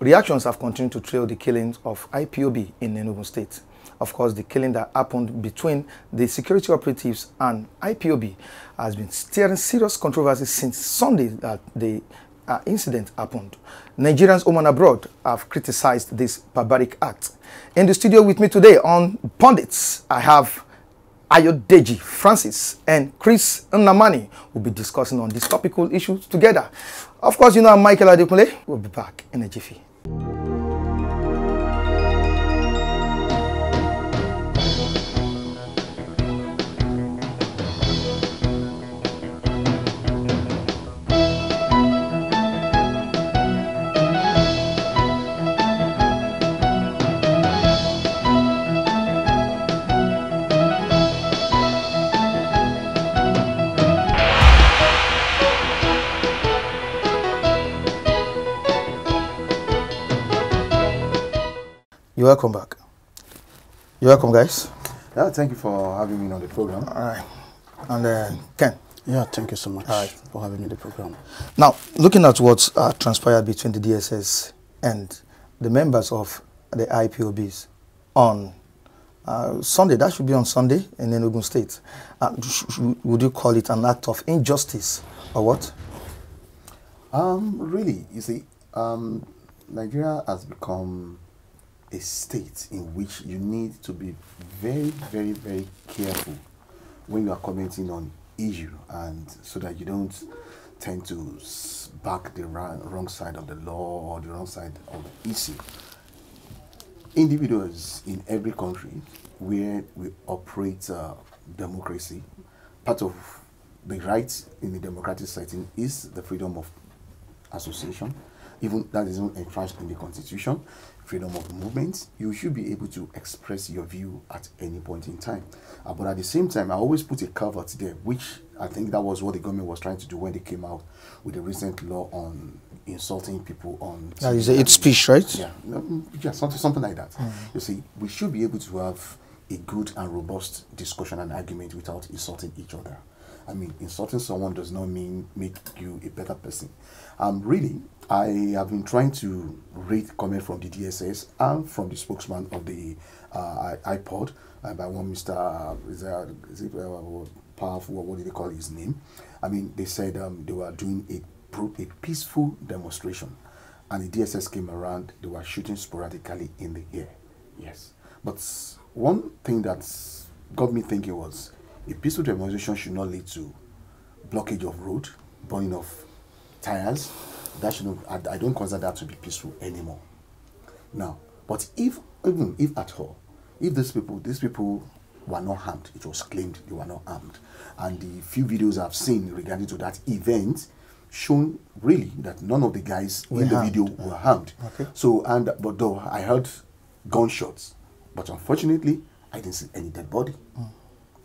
reactions have continued to trail the killings of IPOB in Enugu State. Of course, the killing that happened between the security operatives and IPOB has been stirring serious controversy since Sunday that the incident happened. Nigerians home and abroad have criticized this barbaric act. In the studio with me today on Pundits, I have Ayodeji Francis and Chris Nnamdi will be discussing on these topical issues together. Of course, you know I'm Michael Adekunle. We'll be back in a jiffy. You're welcome back. You're welcome, guys. Yeah, thank you for having me on the program. All right. And Ken. Yeah, thank you so much for having me on the program. Now, looking at what transpired between the DSS and the members of the IPOBs on Sunday, that should be on Sunday in Enugu State. Would you call it an act of injustice or what? Really, you see, Nigeria has become a state in which you need to be very, very, very careful when you are commenting on issue, and so that you don't tend to back the wrong side of the law or the wrong side of the issue. Individuals in every country where we operate democracy, part of the right in the democratic setting is the freedom of association. Even that is not entrenched in the constitution, freedom of movement. You should be able to express your view at any point in time. But at the same time, I always put a caveat there, which I think that was what the government was trying to do when they came out with the recent law on insulting people on... That is hate speech, right? Yeah, something like that. You see, we should be able to have a good and robust discussion and argument without insulting each other. I mean, insulting someone does not mean make you a better person. Really, I have been trying to read comment from the DSS and from the spokesman of the Ipob by one Mr. Is it Powerful, or what did they call his name? I mean, they said they were doing a peaceful demonstration, and the DSS came around. They were shooting sporadically in the air. Yes, but one thing that got me thinking was a peaceful demonstration should not lead to blockage of road, burning of tires. That should not, I don't consider that to be peaceful anymore. Now, but even if at all, if these people were not harmed, it was claimed they were not armed, and the few videos I've seen regarding to that event shown really that none of the guys in the video were harmed. Okay. So, but though I heard gunshots, but unfortunately I didn't see any dead body.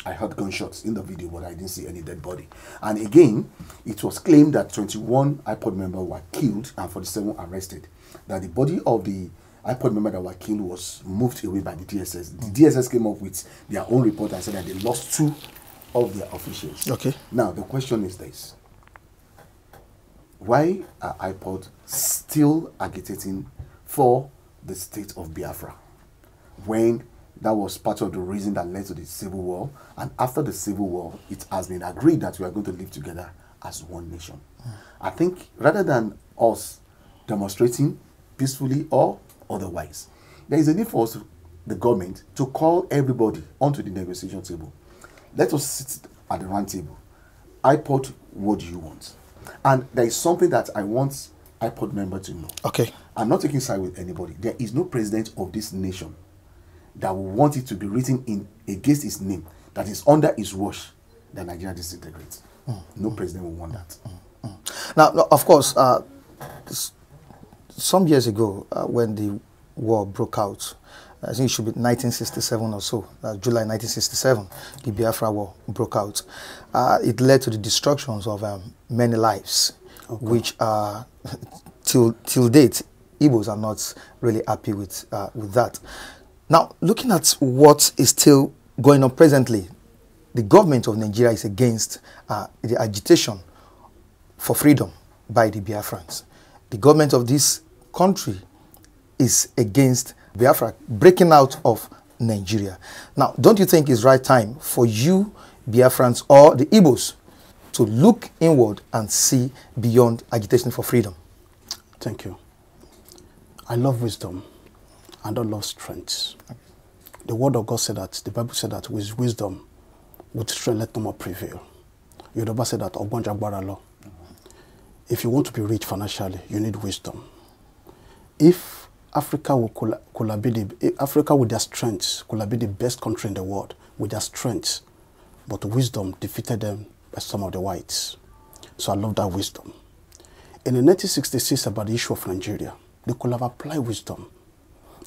I heard gunshots in the video, but I didn't see any dead body. And again, it was claimed that 21 Ipob members were killed and 47 arrested. That the body of the Ipob members that were killed was moved away by the DSS. The DSS came up with their own report and said that they lost 2 of their officials. Okay. Now, the question is this. Why are Ipob still agitating for the state of Biafra when that was part of the reason that led to the civil war, and after the civil war, it has been agreed that we are going to live together as one nation? I think rather than us demonstrating peacefully or otherwise, there is a need for us, the government, to call everybody onto the negotiation table. Let us sit at the round table. Ipob, what do you want? And there is something that I want Ipob member to know. Okay. I'm not taking side with anybody. There is no president of this nation that will want it to be written in against his name, that is under his watch, that Nigeria disintegrates. No president will want that. Now, of course, some years ago, when the war broke out, I think it should be 1967 or so, July 1967, the Biafra War broke out. It led to the destructions of many lives, which till date, Igbos are not really happy with that. Now, looking at what is still going on presently, the government of Nigeria is against the agitation for freedom by the Biafrans. The government of this country is against Biafra breaking out of Nigeria. Now, don't you think it's right time for you, Biafrans or the Igbos, to look inward and see beyond agitation for freedom? Thank you. I love wisdom. I don't love strength. The word of God said that, the Bible said that with wisdom, with strength, let no more prevail. Yoruba said that, if you want to be rich financially, you need wisdom. If Africa Africa with their strength could be the best country in the world with their strength, but wisdom defeated them by some of the whites. So I love that wisdom. In the 1966, about the issue of Nigeria, they could have applied wisdom.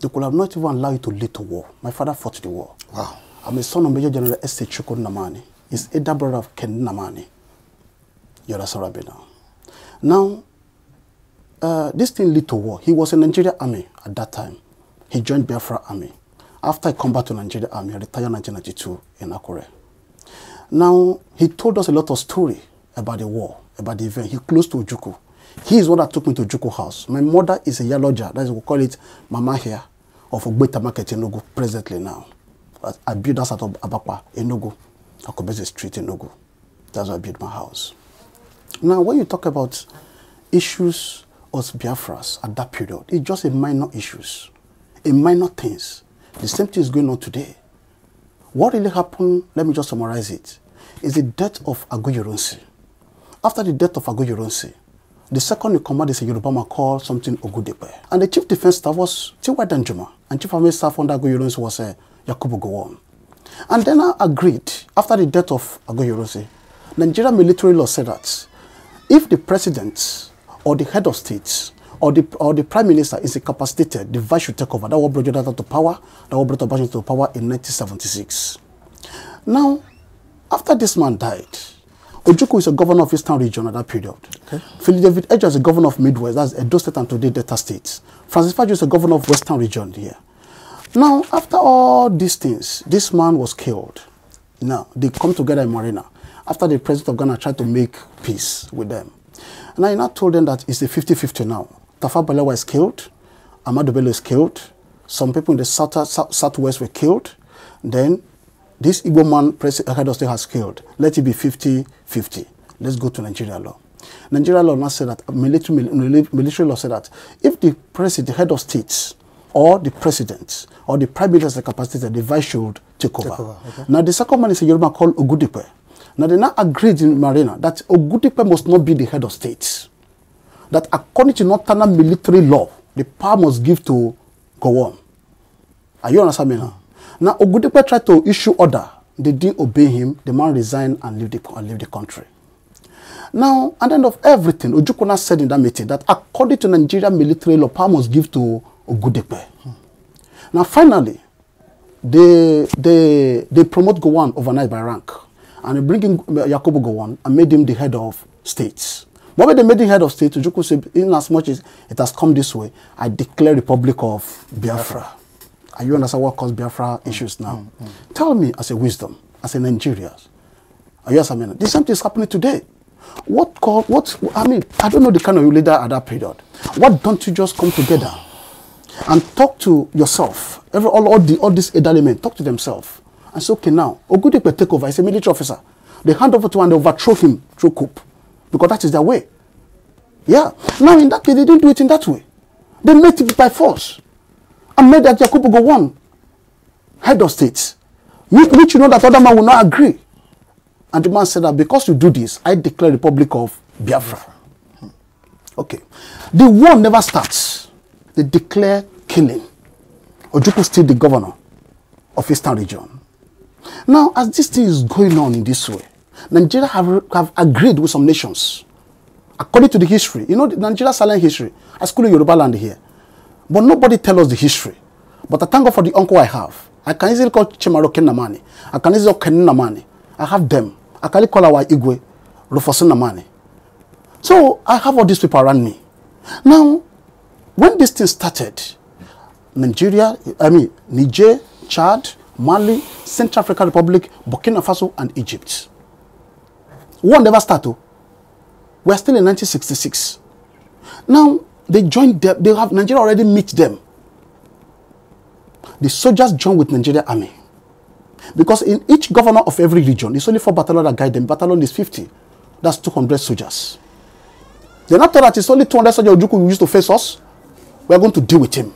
They could have not even allowed you to lead to war. My father fought the war. Wow. I'm a son of Major General S. Nnamdi. He's elder brother of Nnamdi. You're a now. This thing led to war. He was in Nigeria Army at that time. He joined Biafra Army. After I come back to Nigeria Army, I retired in 1992 in Akure. Now, he told us a lot of story about the war, about the event. He close to Ojukwu. He is one that took me to Ojukwu house. My mother is a Yaloja, that's what we call it Mama here, of Ogbeta Market in Enugu, presently now. I built that out of Abakwa, Enugu, Akobese Street, Enugu. That's where I built my house. Now, when you talk about issues of Biafras at that period, it's just a minor issues, a minor things. The same thing is going on today. What really happened, let me just summarize it, is the death of Aguiyi-Ironsi. After the death of Aguiyi-Ironsi, the second in command is a Yoruba man called something Ogudepe. And the chief defense staff was T.Y. Danjuma, and chief army staff under Aguiyi-Ironsi was Yakubu Gowon. And then I agreed, after the death of Aguiyi-Ironsi, Nigerian military law said that if the president or the head of state or the prime minister is incapacitated, the vice should take over. That was brought Jonathan to power. That was brought Obasanjo to power in 1976. Now, after this man died, Ojukwu is a governor of Eastern region at that period. Okay. Philip David Edgar is a governor of Midwest, that's Edo State and today Delta State. Francis Fajo is a governor of Western region here. Now, after all these things, this man was killed. Now, they come together in Marina. After the president of Ghana tried to make peace with them. And I now told them that it's a 50-50 now. Tafawa Balewa is killed. Ahmadu Bello is killed. Some people in the southwest were killed. Then this Igbo man, head of state, has killed. Let it be 50-50. Let's go to Nigeria law. Nigeria law now said that, military law said that if the president, the head of state, or the president, or the prime minister capacity, the vice should take over. Okay. Now the second man is a Yoruba called Ogudipe. Now they now agreed in Marina that Ogudipe must not be the head of state. That according to Northern military law, the power must give to Gowon. Are you understanding me now? Now Ogudipe tried to issue order. They didn't obey him. The man resigned and leave the country. Now, at the end of everything, Ojukwu said in that meeting that according to Nigerian military law, power must give to Ogudipe. Now, finally, they promote Gowon overnight by rank. And they bring in Yakubu Gowon and made him the head of states. But when they made him head of state, Ojukwu said, in as much as it has come this way, I declare Republic of Biafra. Are you understand what caused Biafra issues now? Tell me, as a wisdom, as a Nigerian, are you understanding? This same thing is happening today. I mean, I don't know the kind of leader at that period. What don't you just come together and talk to yourself? All these elderly men talk to themselves and say, okay, now Ogudipe take over. He's a military officer. They hand over to him and they overthrow him through coup, because that is their way. Yeah. Now in that case, they didn't do it in that way. They made it by force and made that Yakubu Gowon head of state, which you know that other man will not agree. And the man said that because you do this, I declare Republic of Biafra. Okay. The war never starts. They declare killing. Ojukwu still the governor of Eastern region. Now, as this thing is going on in this way, Nigeria have agreed with some nations. According to the history, you know, Nigeria's silent history. I school in Yoruba land here. But nobody tells us the history. But I thank God for the uncle I have. I can easily call Chimaro Nnamdi. I can easily call Nnamdi. I have them. I can call our Igwe, Rufus Nnamdi. So I have all these people around me. Now, when this thing started, Niger, Chad, Mali, Central African Republic, Burkina Faso, and Egypt. War never started. We're still in 1966. Now, they joined them. They have Nigeria already meet them the soldiers joined with Nigeria Army. Because in each governor of every region, it's only 4 battalions that guide them. Battalion is 50. That's 200 soldiers. Then after that, it's only 200 soldiers Ojukwu who used to face us. We are going to deal with him.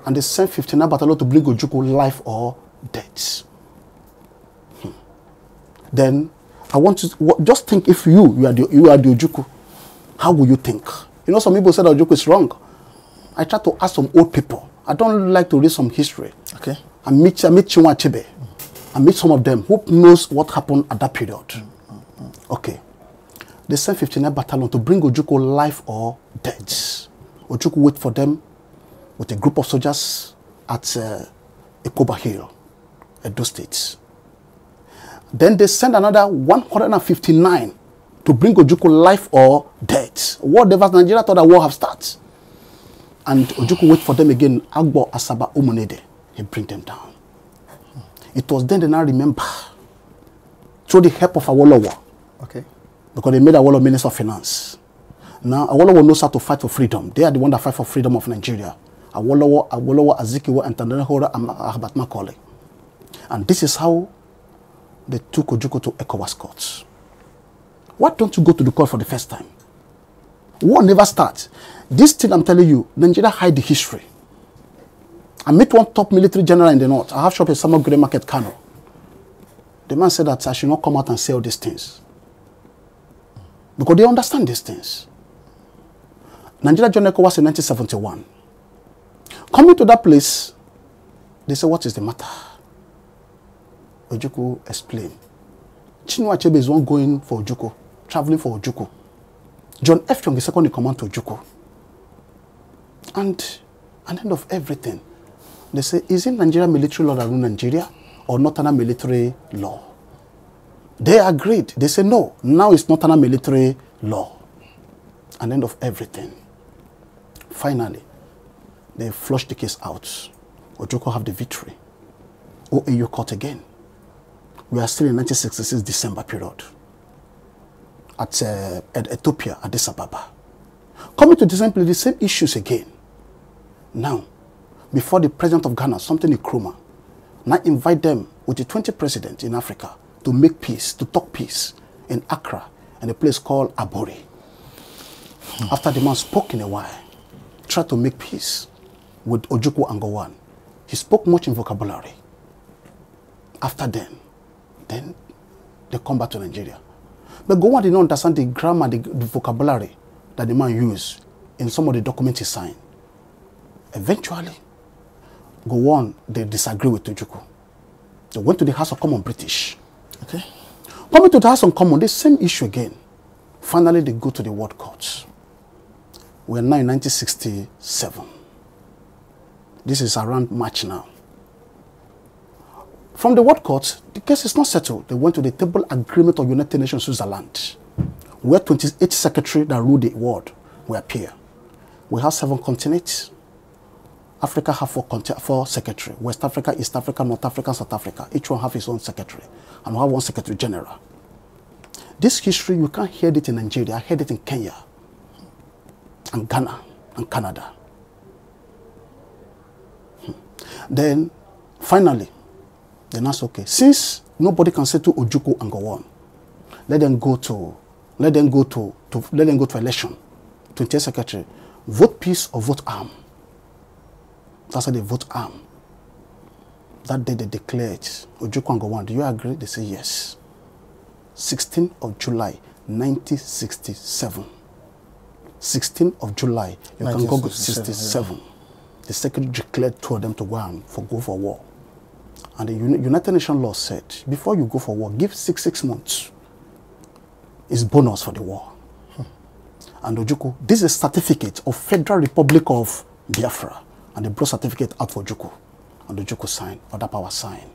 And they sent 59 battalion to bring Ojukwu life or death. Then I want to just think, if you are the Ojukwu, how will you think? You know, some people said Ojukwu is wrong. I try to ask some old people. I don't like to read some history. Okay. I meet Chinua Achebe. I meet some of them who knows what happened at that period. Okay. They sent 59 battalion to bring Ojukwu life or death. Ojukwu wait for them with a group of soldiers at Ipob Hill, Edo State. Then they send another 159 to bring Ojukwu life or death. Whatever Nigeria thought that war have started. And Ojukwu wait for them again. Agbo Asaba Umunede. He bring them down. It was then they now remember, through the help of Awolowo. Okay. Because they made Awolowo Minister of Finance. Now Awolowo knows how to fight for freedom. They are the one that fight for freedom of Nigeria. Awolowo, Azikiwe, and Tandanehora and Ahbat Macaulay. And this is how they took Ojukwu to ECOWAS courts. Why don't you go to the court for the first time? War never starts. This thing I'm telling you, Nigeria hide the history. I met one top military general in the north. I have shop at Summer Grey Market, Kanu. The man said that I should not come out and say all these things. Because they understand these things. Nigeria joined ECOWAS in 1971. Coming to that place, they said, what is the matter? Ojukwu explained. Chinua Achebe is one going for Ojukwu, traveling for Ojukwu. John F. Young is second in command to Ojukwu. And at the end of everything, they say, is it Nigeria military law that rules Nigeria or Northern military law? They agreed. They said, no, now it's Northern military law. At the end of everything, finally, they flushed the case out. Ojukwu have the victory. OAU court again. We are still in 1966 December period at Ethiopia, Addis Ababa. Coming to the same issues again. Now, before the president of Ghana, something in Nkrumah, now invite them with the 20 presidents in Africa to make peace, to talk peace in Accra, in a place called Abori. After the man spoke in a while, tried to make peace with Ojukwu and Gowon. He spoke much in vocabulary. After then they come back to Nigeria. But Gowon did not understand the grammar, the vocabulary that the man used in some of the documents he signed. Eventually, Gowon, they disagree with Ojukwu. They went to the House of Commons British. Okay. Coming to the House of Commons, the same issue again. Finally, they go to the World Court. We are now in 1967. This is around March now. From the World Court, the case is not settled. They went to the Table Agreement of United Nations Switzerland, where 28 secretaries that rule the world will appear. We have 7 continents. Africa have 4 secretaries. West Africa, East Africa, North Africa, South Africa. Each one have his own secretary. And we have one secretary general. This history, you can't hear it in Nigeria. I heard it in Kenya, and Ghana, and Canada. Then, finally, then that's okay. Since nobody can settle Ojukwu and Gowon, let them go to election. 28 secretary, vote peace or vote arm. That's how they vote arm. That day they declared Ojukwu and Gowon. Do you agree? They say yes. 16th of July, 1967. 16th of July, you can go to 67. Yeah. The secretary declared 2 of them to go for war. And the United Nations law said, before you go for war, give 6 months. It's bonus for the war. And Ojukwu, this is a certificate of Federal Republic of Biafra. And they brought certificate out for Ojukwu. And Ojukwu signed, other power signed.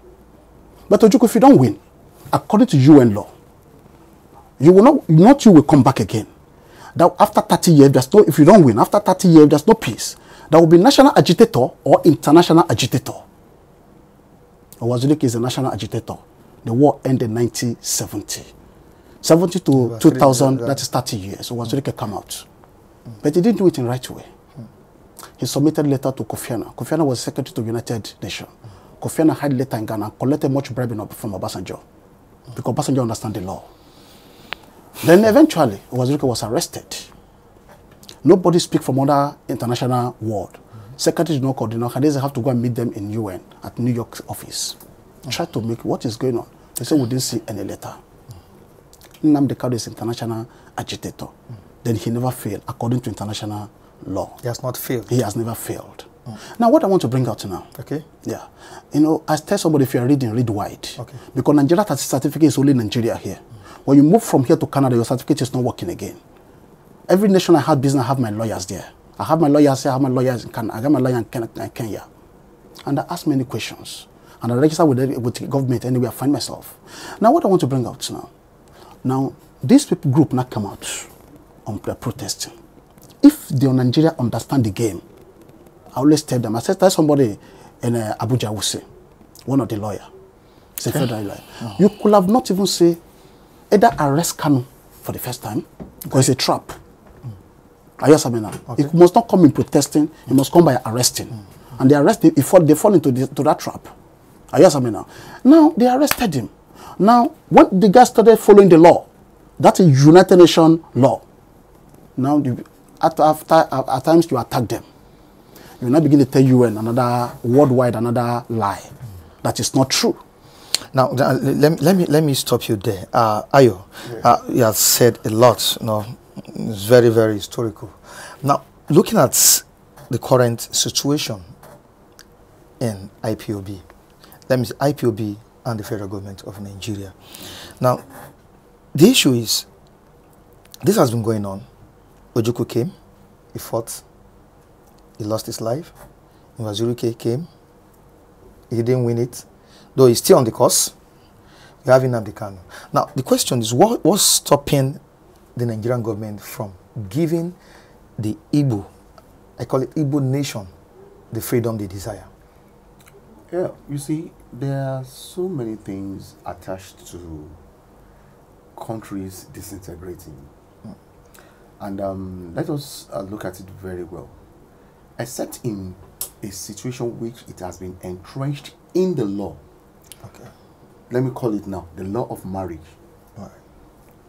But Ojukwu, if you don't win, according to UN law, you will not you will come back again. That after 30 years, if you don't win, after 30 years, there's no peace. There will be national agitator or international agitator. Owazulike is a national agitator. The war ended in 1970. 70 to 2000, that is 30 years. Owazulike came out. But he didn't do it in the right way. he submitted a letter to Kofi Annan. Kofi Annan was secretary to the United Nations. Kofi Annan had a letter in Ghana and collected much bribe from Obasanjo because Obasanjo understands the law. Then eventually, Wazirika was arrested. Nobody speak from other international world. Secretary did not coordinate. Khadija have to go and meet them in UN at New York office. Try to make what is going on. They say we didn't see any letter. Nnamdi Kanu is international agitator. Then he never failed according to international law. He has not failed. He has never failed. Now, what I want to bring out now. Okay. Yeah. You know, I tell somebody, if you're reading, read wide. Okay. Because Nigeria certificate is only Nigeria here. When you move from here to Canada, your certificate is not working again. Every nation I have business, I have my lawyers there. I have my lawyers here, I have my lawyers in Canada. I got my lawyer in Kenya. And I ask many questions. And I register with the government anywhere I find myself. Now, what I want to bring out now. Now, this people group now come out on protesting. If the Nigeria understand the game, I always tell them, I said, tell somebody in Abuja will say, one of the lawyer, it's a federal lawyer. You could have not even say, either arrest Kanu for the first time, because it's a trap. I hear something now. It must not come in protesting, it must come by arresting. And they arrest him, they fall into that trap. I hear something now. Now, they arrested him. Now, when the guy started following the law, that's a United Nations law. Now, at times you attack them. You now begin to tell UN another worldwide, another lie. That is not true. Now, let me stop you there. Ayo, you have said a lot. No, it's very, very historical. Now, looking at the current situation in IPOB, let me say IPOB and the federal government of Nigeria. Now, the issue is, this has been going on. Ojukwu came, he fought, he lost his life. Nwaziri came, he didn't win it, though he's still on the course. We have Nnamdi Kanu. Now, the question is, what's stopping the Nigerian government from giving the Igbo, I call it Igbo nation, the freedom they desire? Yeah, you see, there are so many things attached to countries disintegrating. And let us look at it very well. Except in a situation which it has been entrenched in the law. Okay. Let me call it now, the law of marriage. All right.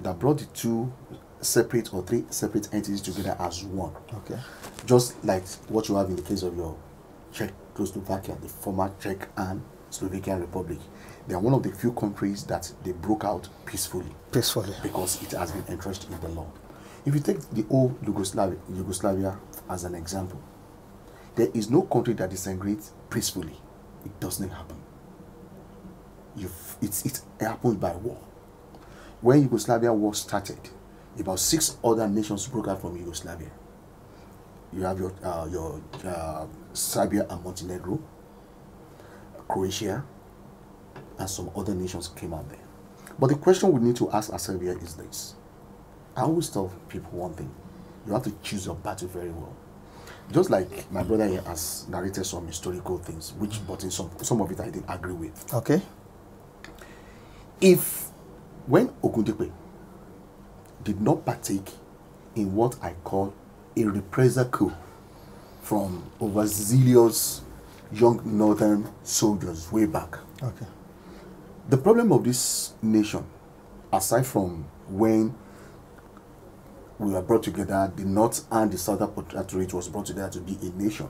That brought the two separate or three separate entities together as one. Okay. Just like what you have in the case of your Czechoslovakia, the former Czech and Slovakian Republic. They are one of the few countries that they broke out peacefully. Peacefully. Because it has been entrenched in the law. If you take the old Yugoslavia as an example, there is no country that disintegrates peacefully. It does not happen. It happens by war. When Yugoslavia war started, about 6 other nations broke out from Yugoslavia. You have your Serbia and Montenegro, Croatia, and some other nations came out there. But the question we need to ask ourselves here is this. I always tell people one thing. You have to choose your battle very well. Just like my brother here has narrated some historical things, but in some of it I didn't agree with. Okay. If, when Ogundepe did not partake in what I call a reprisal coup from overzealous young northern soldiers way back. Okay. The problem of this nation, aside from when we were brought together, the North and the Southern Protectorate was brought together to be a nation.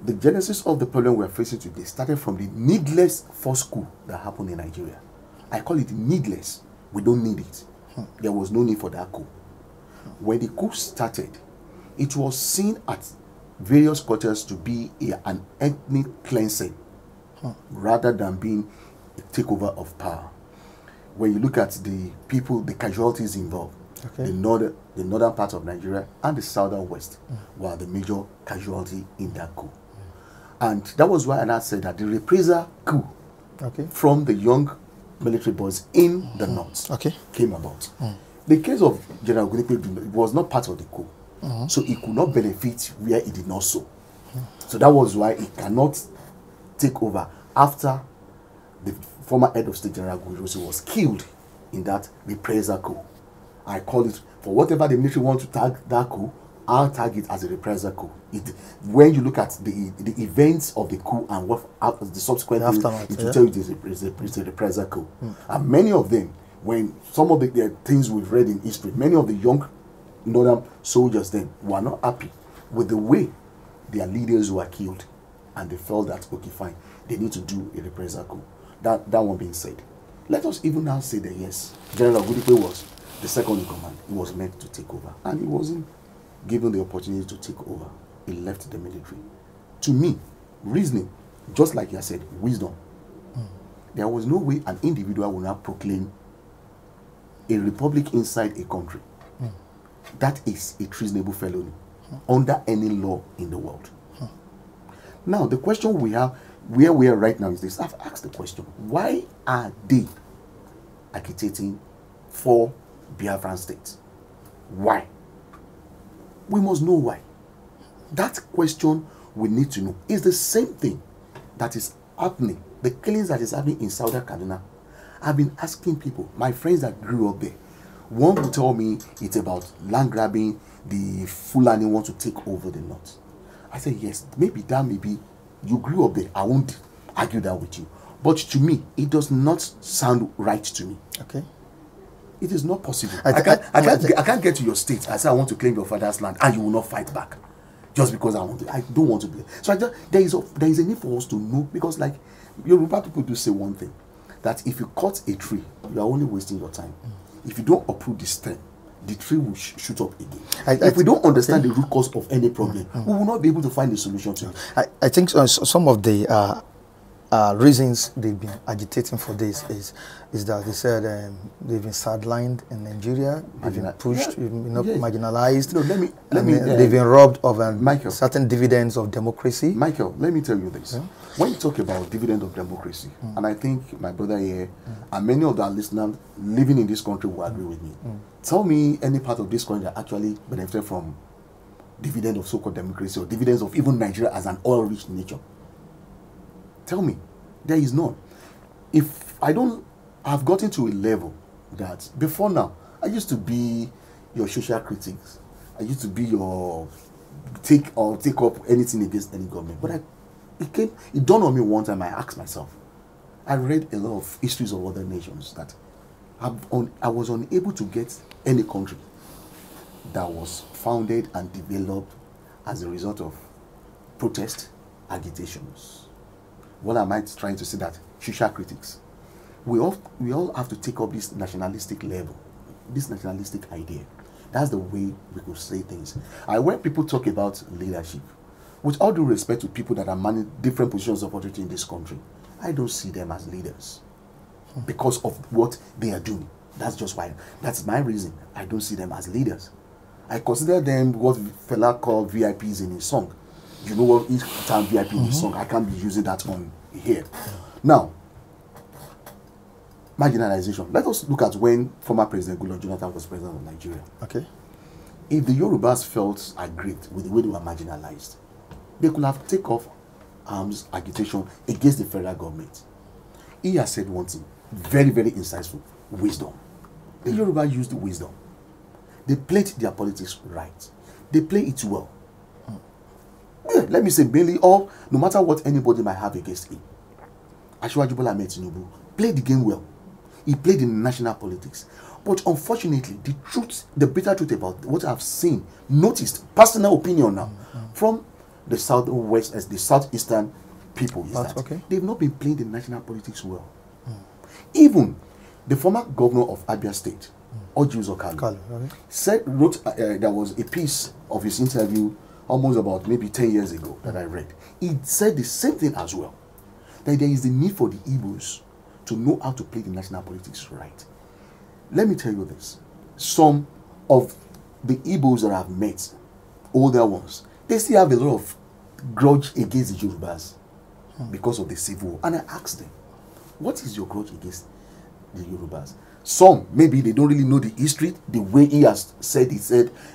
The genesis of the problem we are facing today started from the needless forced coup that happened in Nigeria. I call it needless. We don't need it. There was no need for that coup. When the coup started, it was seen at various quarters to be an ethnic cleansing rather than being a takeover of power. When you look at the people, the casualties involved, okay, the northern part of Nigeria and the southern west were the major casualty in that coup. And that was why I said that the reprisal coup from the young military boys in the north came about. The case of General Ogundepe was not part of the coup. So he could not benefit where he did not sow. So that was why he cannot take over after the former head of state, General Ogundepe, was killed in that reprisal coup. I call it, for whatever the military want to tag that coup, I'll tag it as a reprisal coup. When you look at the events of the coup and what the subsequent things, it will tell you it's a reprisal coup. And many of them, when some of the things we've read in history, many of the young northern soldiers then were not happy with the way their leaders were killed, and they felt that, okay, fine, they need to do a reprisal coup. That one being said, let us even now say that yes, General Gudipe was the second in command. He was meant to take over, and he wasn't given the opportunity to take over. He left the military. To me, reasoning, just like you said, wisdom. There was no way an individual would not proclaim a republic inside a country. That is a treasonable felony under any law in the world. Now, the question we have, where we are right now, is this. I've asked the question, why are they agitating for Biafran state? Why? We must know why. That question we need to know. Is the same thing that is happening, the killings that is happening in Southern Kaduna. I've been asking people, my friends that grew up there, one will tell me it's about land grabbing, the Fulani want to take over the north. I say, yes, maybe that may be, you grew up there, I won't argue that with you. But to me, it does not sound right to me. Okay. It is not possible. I can't get to your state. I say I want to claim your father's land, and you will not fight back, just because I want to. I don't want to be. So there is a need for us to know, because like Yoruba people do say one thing, that if you cut a tree, you are only wasting your time. If you don't uproot the stem, the tree will shoot up again. If we don't understand the root cause of any problem, we will not be able to find a solution to it. I think some of the reasons they've been agitating for this is that they said they've been sidelined in Nigeria, they've been pushed, marginalized. No, they've been robbed of certain dividends of democracy. Michael, let me tell you this. When you talk about dividend of democracy, and I think my brother here and many of our listeners living in this country will agree with me. Tell me any part of this country that actually benefited from dividend of so-called democracy, or dividends of even Nigeria as an oil-rich nation. Tell me, there is none. If I've gotten to a level that before now, I used to be your social critics. I used to be your take up anything against any government. But it dawned on me one time. I asked myself, I read a lot of histories of other nations that I was unable to get any country that was founded and developed as a result of protest, agitations. What am I trying to say? That social critics, we all have to take up this nationalistic level, this nationalistic idea. That's the way we could say things. And when people talk about leadership, with all due respect to people that are managing different positions of authority in this country, I don't see them as leaders because of what they are doing. That's just why. That's my reason. I don't see them as leaders. I consider them what Fela called VIPs in his song. You know what each time VIP in his song, I can't be using that on here. Now, marginalization. Let us look at when former President Goodluck Jonathan was president of Nigeria. Okay. If the Yorubas felt aggrieved with the way they were marginalized, they could have taken off arms agitation against the federal government. He has said one thing, very, very insightful: wisdom. The Yoruba used wisdom. They played their politics right. They play it well. Yeah, let me say, mainly, or no matter what anybody might have against him, Asiwaju Bola Ahmed Tinubu played the game well. He played in national politics. But unfortunately, the bitter truth about what I've seen, noticed, personal opinion now, from the southwest, as the southeastern people, is that they've not been playing the national politics well. Even the former governor of Abia State, Ojiuzo Kanu, wrote, there was a piece of his interview almost about maybe 10 years ago that I read. He said the same thing as well, that there is the need for the Igbos to know how to play the national politics right. Let me tell you this. Some of the Igbos that I've met, older ones, they still have a lot of grudge against the Yorubas because of the civil war. And I asked them, what is your grudge against the Yorubas? Some, maybe they don't really know the history, the way he has said,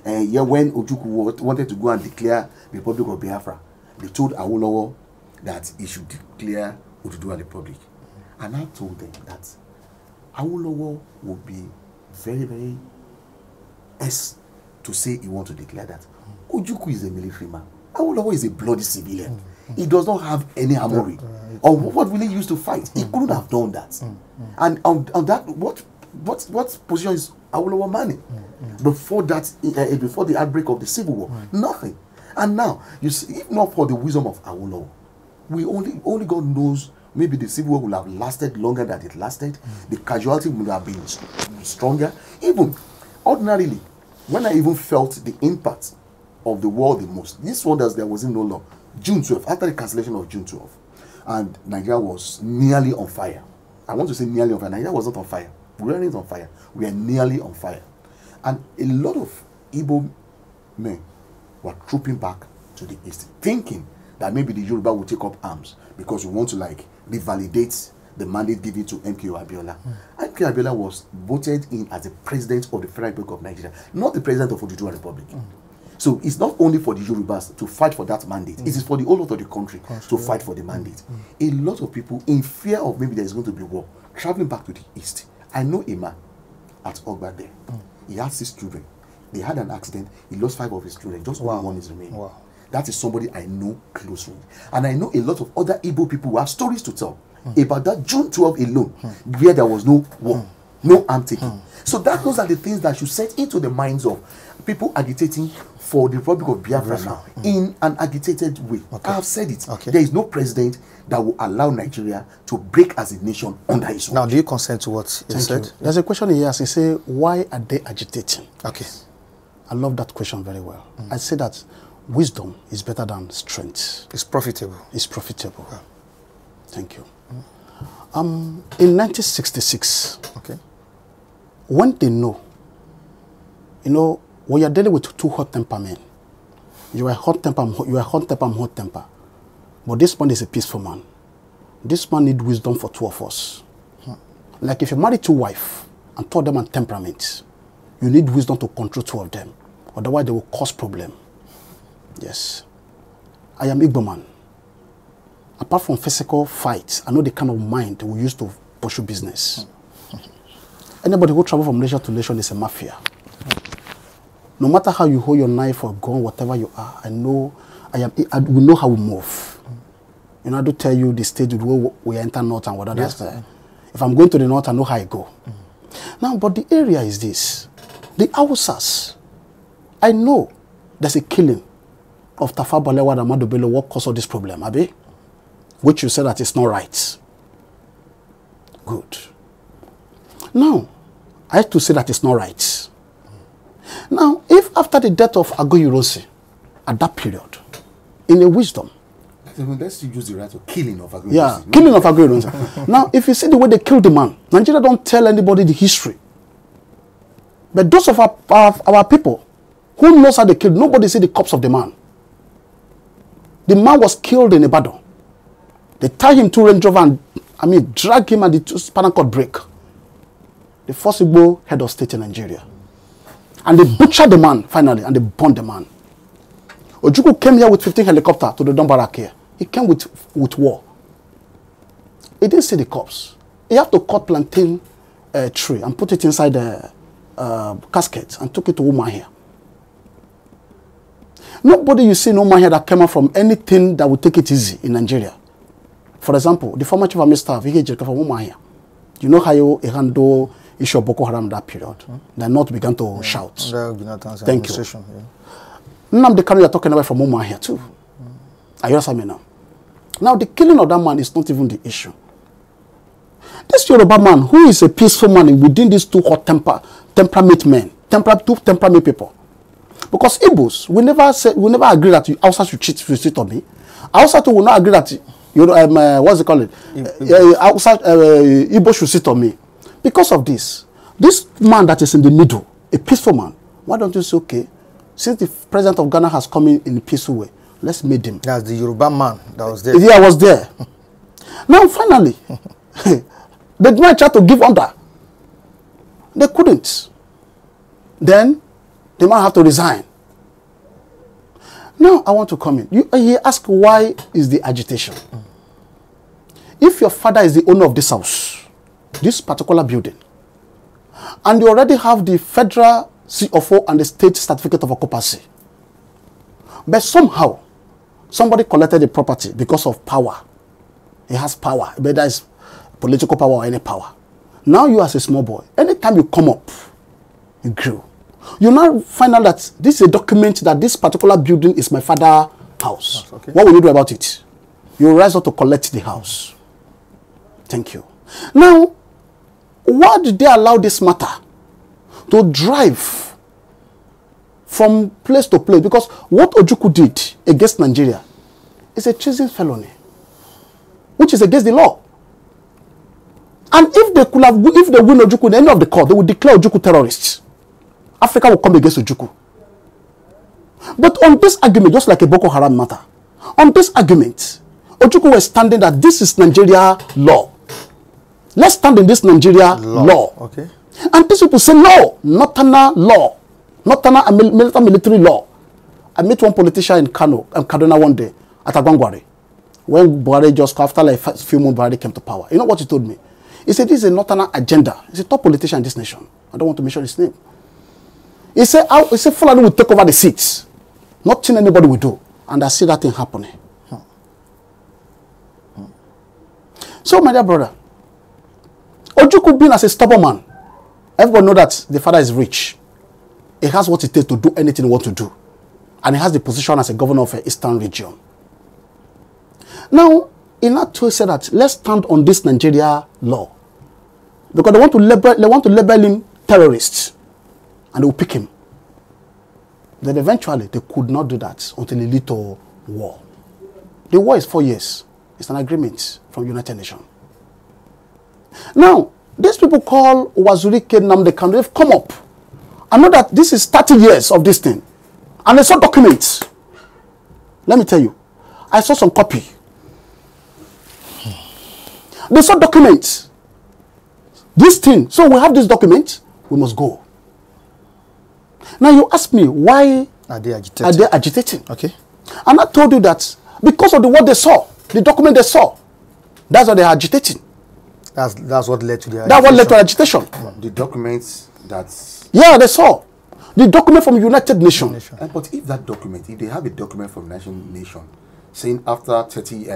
yeah, when Ojukwu wanted to go and declare the Republic of Biafra, they told Awolowo that he should declare Oduduwa Republic. And I told them that Awolowo would be very, very to say he wants to declare that. Ojukwu is a military man. Awolowo is a bloody civilian. He does not have any armory. Or what will he use to fight? He couldn't have done that. And on that, what position is Awolowo manning? Before that, before the outbreak of the Civil War, nothing. And now, you see, if not for the wisdom of Awolowo, we only God knows. Maybe the Civil War would have lasted longer than it lasted. The casualty would have been stronger. Even ordinarily, when I even felt the impact of the war the most, this one there wasn't no law. June 12th, after the cancellation of June 12th, and Nigeria was nearly on fire. I want to say nearly on fire. Nigeria was not on fire. We weren't on fire. We are nearly on fire. And a lot of Ipob men were trooping back to the east, thinking that maybe the Yoruba will take up arms because we want to revalidate the mandate given to MKO Abiola. MKO Abiola was voted in as the president of the Federal Republic of Nigeria, not the president of Oduduwa Republic. So it's not only for the Yorubas to fight for that mandate, it is for the whole of the country to fight for the mandate. A lot of people, in fear of maybe there is going to be war, traveling back to the east. I know a man at Ogba there. He had 6 children. They had an accident. He lost 5 of his children. Just only one is remaining. Wow. That is somebody I know closely. And I know a lot of other Igbo people who have stories to tell about that June 12 alone, where there was no war, no arm taking. So those are the things that should set into the minds of people agitating for the Republic of Biafra now in an agitated way. I have said it. There is no president that will allow Nigeria to break as a nation under his own. Now, do you consent to what he said? There's a question he asked. He said, why are they agitating? Okay. I love that question very well. I say that wisdom is better than strength. It's profitable. It's profitable. Thank you. In 1966, when they know, when you're dealing with 2 hot-tempered men, you are hot-temper, I'm hot-temper. But this man is a peaceful man. This man needs wisdom for 2 of us. Like if you marry 2 wives and 2 of them are temperament, you need wisdom to control 2 of them. Otherwise, they will cause problem. Yes. I am Igbo man. Apart from physical fights, I know the kind of mind we use to pursue business. Anybody who travels from nation to nation is a mafia. No matter how you hold your knife or gun, whatever you are, we know how we move. I do tell you the stage where we enter north and whatever. Yes, if I'm going to the north, I know how I go. Now, but the area is this. The Hausas, I know there's a killing of Tafa Balewa and Amadu Bello. What caused all this problem, Abi? Which you said that it's not right. Good. Now, I have to say that it's not right. Now, if after the death of Agoyorosi, at that period, in a wisdom, let's use the right of killing of Agoyorosi. Yeah, killing of Agoyorosi. Now, if you see the way they killed the man, Nigeria don't tell anybody the history. But those of our people who knows how they killed, nobody see the corpse of the man. The man was killed in Ibadan. They tied him to Range Rover and, drag him and the spinal cord break. The first Igbo head of state in Nigeria. And they butchered the man, finally, and they burned the man. Ojukwu came here with 15 helicopters to the Dombarak here. He came with war. He didn't see the corpse. He had to cut plantain tree and put it inside the casket and took it to Uma here. Nobody you see in Uma here that came out from anything that would take it easy in Nigeria. For example, the former chief of army staff, he came from Uma here. You know how you handle issue of Boko Haram that period. The North began to shout. Thank you. Nnamdi Kanu, you're talking about from Uma here too. Are you understand me now? Now, the killing of that man is not even the issue. This Yoruba man, who is a peaceful man within these 2 hot temperament men, 2 temperament people. Because Igbos, we never agree that you outside should cheat on me. Outside too will not agree that what's it called? Outside Igbo should sit on me. Because of this man that is in the middle, a peaceful man, why don't you say, okay, since the president of Ghana has come in a peaceful way, let's meet him. That's the Yoruba man that was there. Yeah, I was there. Now, finally, the man tried to give under. They couldn't. Then, the man had to resign. Now, I want to come in. He asked, why is the agitation? If your father is the owner of this house, this particular building, and you already have the federal CFO and the state certificate of occupancy, But somehow, somebody collected the property because of power. He has power, whether it's political power or any power. Now you as a small boy, anytime you come up, you grew. You now find out that this is a document that this particular building is my father's house. Okay. What will you do about it? You rise up to collect the house. Thank you. Now, why did they allow this matter to drive from place to place? Because what Ojukwu did against Nigeria is a treason felony, which is against the law. And if they could have, if they win Ojukwu in any of the court, they would declare Ojukwu terrorists. Africa will come against Ojukwu. But on this argument, just like a Boko Haram matter, on this argument, Ojukwu was standing that this is Nigeria law. Let's stand in this Nigeria law. Okay. And these people say, no, Northerner law. Northerner military law. I met one politician in Kanu, Kaduna one day, at Agwangwari. When Buhari just, after like a few months, Buhari came to power. You know what he told me? He said, this is a Northerner agenda. He's a top politician in this nation. I don't want to mention his name. He said, Fulani will take over the seats. Nothing anybody will do. And I see that thing happening. So, my dear brother, Ojukwu being as a stubborn man, everybody know that the father is rich. He has what it takes to do anything he wants to do. And he has the position as a governor of an eastern region. Now, in that way, said that let's stand on this Nigeria law. Because they want to label him terrorist. And they will pick him. Then eventually, they could not do that until it led to war. The war is 4 years. It's an agreement from United Nations. Now, these people call Wazirike Nnamdi Kanu, they've come up. I know that this is 30 years of this thing. And they saw documents. Let me tell you. I saw some copy. They saw documents. This thing. So we have this document. We must go. Now you ask me, why are they agitating? Okay. And I told you that because of what they saw, the document they saw, that's why they are agitating. That's what led to the agitation. That's what led to agitation. The documents that's... Yeah, they saw. The document from United Nations. But if that document, if they have a document from United Nations saying after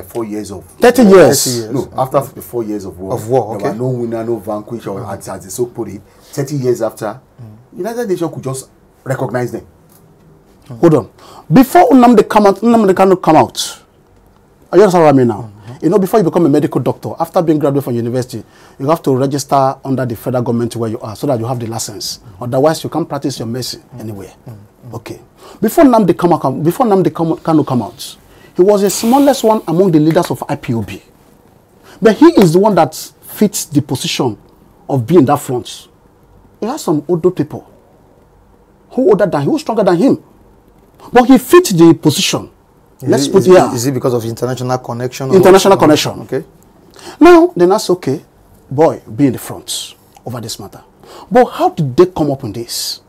4 years of... 30 war, years. 30 years. No, after the 4 years of war. Okay. There were no winner, no vanquish, or as they so put it, 30 years after, United Nations could just recognize them. Hold on. Before Nnamdi Kanu come out, you understand what I mean now? You know, before you become a medical doctor, after being graduated from university, you have to register under the federal government where you are so that you have the license. Otherwise, you can't practice your medicine anywhere. Okay. Before Nnamdi Kanu come out, he was the smallest one among the leaders of IPOB. But he is the one that fits the position of being that front. He has some older people who older than him, who stronger than him. But he fits the position. Is it because of international connection? International connection. Okay. Now, then that's okay. Boy, be in the front over this matter. But how did they come up on this?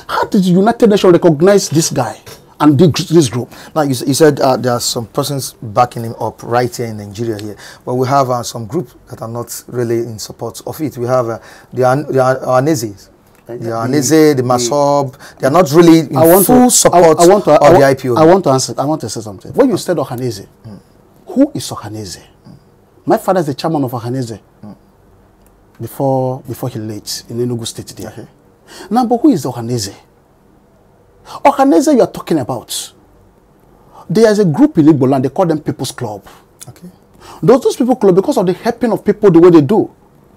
How did the United Nations recognize this guy and this group? Now, you said there are some persons backing him up right here in Nigeria here. But we have some groups that are not really in support of it. We have the Anezes. The Aneze, the Masob, they are not really in full support of the IPO. I want to say something. When you said Ohaneze, who is Ohaneze? My father is the chairman of Ohaneze before he late in Enugu State there. Okay. Now, but who is Ohaneze? Ohaneze you are talking about. There is a group in Igbo land, they call them People's Club. Okay. Those people club, because of the helping of people the way they do,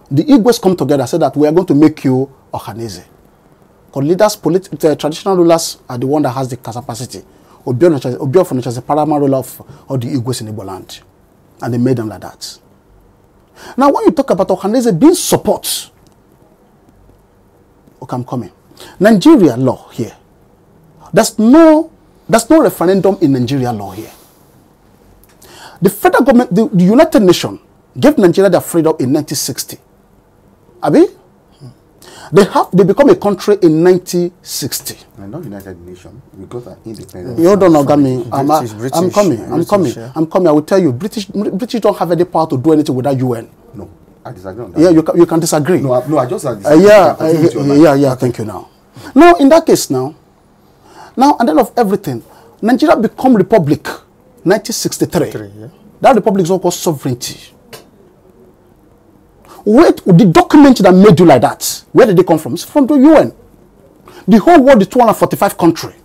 the Igbo's come together and say that we are going to make you Ohaneze. Because leaders, the traditional rulers are the one that has the capacity. Obiofo is the paramount ruler of the Igbo's in Igbo land. And they made them like that. Now, when you talk about Ohaneze being support, okay, I'm coming. Nigeria law here. There's no referendum in Nigeria law here. The federal government, the United Nations, gave Nigeria their freedom in 1960. Abi? They become a country in 1960. And not United Nations. We got an independence. You don't know me. I'm coming. I will tell you, British don't have any power to do anything without UN. No, I disagree on that. Yeah, you can disagree. No, I just disagree. Yeah. Thank you. Now, in that case, now, and then of everything, Nigeria become republic, 1963. Yeah. That republic is all called sovereignty. Wait, the document that made you like that, where did they come from? It's from the UN. The whole world is 245 countries.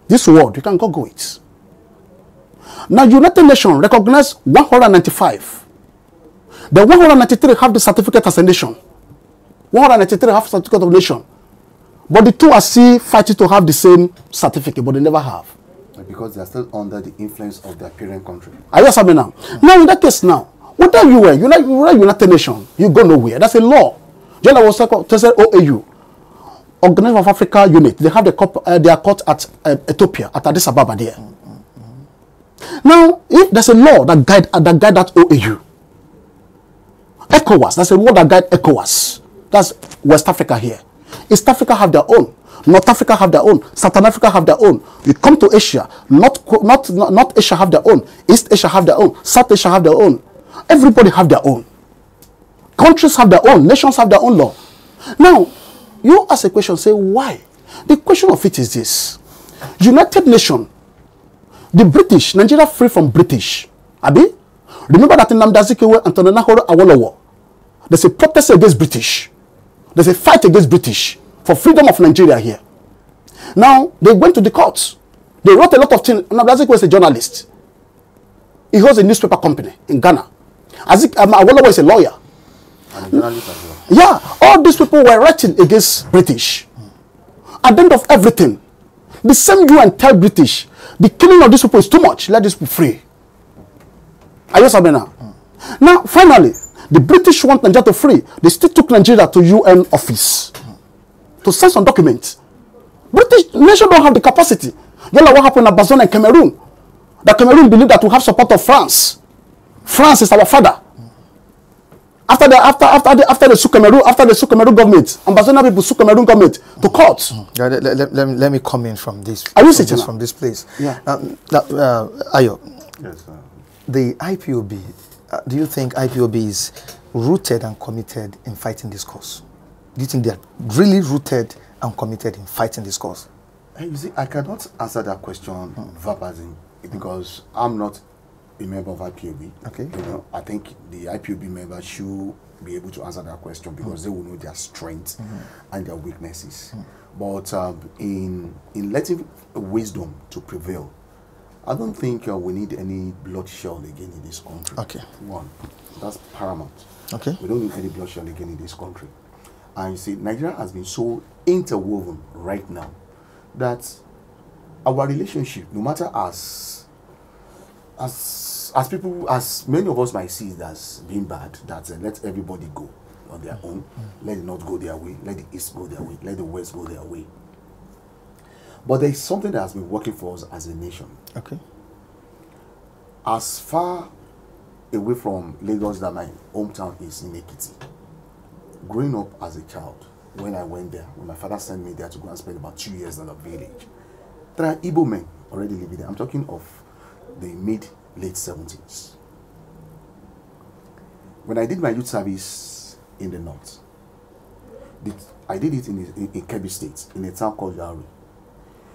This world, you can go it. Now, United Nations recognize 195. The 193 have the certificate as a nation. 193 have certificate of nation. But the two are still fighting to have the same certificate, but they never have. Because they are still under the influence of their parent country. Are you understanding now? Now, in that case now, whatever you were, United Nations, you go nowhere. That's a law. Just like was said OAU, Organization of Africa Unit. They have their court at Ethiopia, at Addis Ababa there. Now, if there's a law that guide that OAU, ECOWAS, that's a law that guide ECOWAS. That's West Africa here. East Africa have their own. North Africa have their own. Southern Africa have their own. You come to Asia, North Asia have their own. East Asia have their own. South Asia have their own. Everybody have their own. Countries have their own. Nations have their own law. Now, you ask a question, say why? The question of it is this. United Nations, the British, Nigeria free from British. Abi? Remember that in Nnamdi and Awolowo, there's a protest against British. There's a fight against British for freedom of Nigeria here. Now, they went to the courts. They wrote a lot of things. Nnamdi was a journalist. He has a newspaper company in Ghana. Awolowo is a lawyer. And a journalist as well. Yeah, all these people were writing against British. At the end of everything, the same UN tell British, the killing of these people is too much. Let these people free. Are you understanding now? Now, finally, the British want Nigeria to free. They still took Nigeria to UN office to sign some documents. British nation don't have the capacity. You know what happened in Bazoum and Cameroon? That Cameroon believe that we have support of France. France is our father. After the Sue Cameroon government, Ambassador people sue Cameroon government to court. Let me come in from this. Are you sitting from this place? Yeah. Ayo. Yes, sir. The IPOB, do you think IPOB is rooted and committed in fighting this cause? Do you think they are really rooted and committed in fighting this cause? You see, I cannot answer that question verbatim because I'm not a member of IPOB. Okay. You know, I think the IPOB members should be able to answer that question because they will know their strengths and their weaknesses. But in letting wisdom to prevail, I don't think we need any bloodshed again in this country. Okay. One, that's paramount. Okay. We don't need any bloodshed again in this country. And you see, Nigeria has been so interwoven right now that our relationship, no matter as many of us might see it as being bad, that let everybody go on their own, let the North go their way, let the East go their way, let the West go their way. But there is something that has been working for us as a nation. Okay. As far away from Lagos that my hometown is in Ekiti, growing up as a child, when I went there, when my father sent me there to go and spend about 2 years in the village, there are Igbo men already living there. I'm talking of the mid-late 70s. When I did my youth service in the north, I did it in Kebbi State, in a town called Yauri.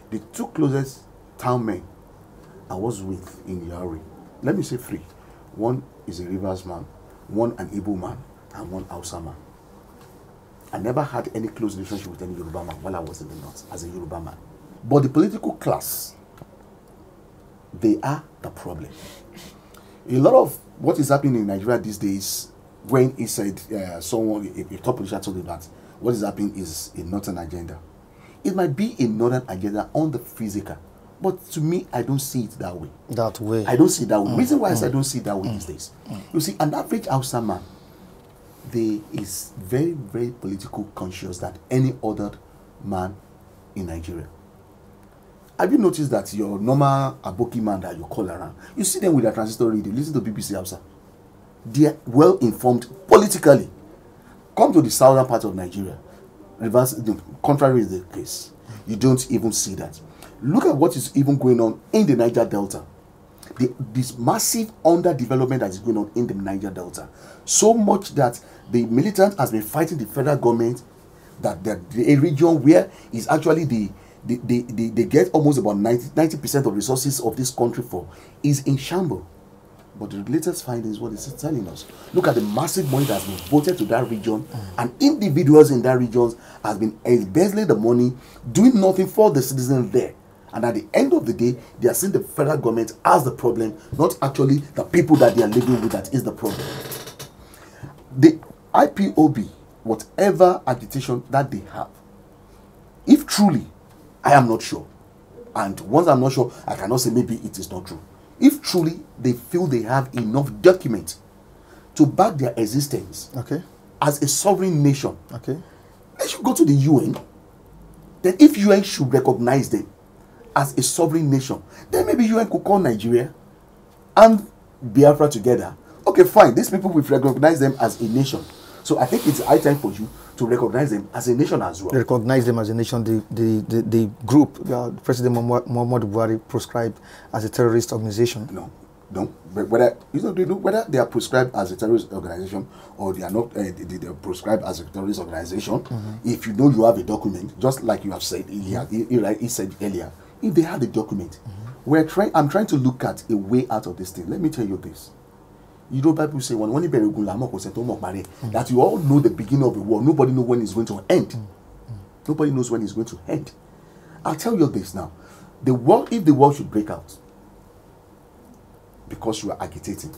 The two closest town men I was with in Yauri, let me say three. One is a Rivers man, one an Igbo man, and one Hausa man. I never had any close relationship with any Yoruba man while I was in the north as a Yoruba man. But the political class, they are the problem. A lot of what is happening in Nigeria these days, when he said, someone, a top politician told him that what is happening is a northern agenda. It might be a northern agenda on the physical, but to me, I don't see it that way. That way. I don't see it that way. Reason why I say I don't see it that way these days. You see, an average Hausa man, they is very, very political conscious than any other man in Nigeria. Have you noticed that your normal Aboki man that you call around, you see them with their transistor radio, listen to BBC Hausa. They are well informed politically. Come to the southern part of Nigeria, reverse, the contrary is the case. You don't even see that. Look at what is even going on in the Niger Delta. This massive underdevelopment that is going on in the Niger Delta. So much that the militant has been fighting the federal government that the region where is actually the they get almost about 90% of resources of this country for is in shambles. But the latest findings, what is it telling us? Look at the massive money that has been voted to that region, and individuals in that region has been embezzling the money, doing nothing for the citizens there. And at the end of the day, they are seeing the federal government as the problem, not actually the people that they are living with that is the problem. The IPOB, whatever agitation that they have, if truly, I am not sure, and once I'm not sure, I cannot say maybe it is not true. If truly they feel they have enough document to back their existence as a sovereign nation, they should go to the UN. Then if UN should recognize them as a sovereign nation, then maybe UN could call Nigeria and Biafra together. Okay, fine, these people will recognize them as a nation. So I think it's high time for you to recognize them as a nation as well. Recognize them as a nation. The group President Muhammad Buhari proscribed as a terrorist organization. No. But whether they are prescribed as a terrorist organization or they are not, they are prescribed as a terrorist organization. If you know you have a document, just like you have said earlier, he said earlier, if they have the document, I'm trying to look at a way out of this thing. Let me tell you this. You know, people say that you all know the beginning of the war. Nobody knows when it's going to end. Nobody knows when it's going to end. I'll tell you this now. If the war should break out because you are agitating,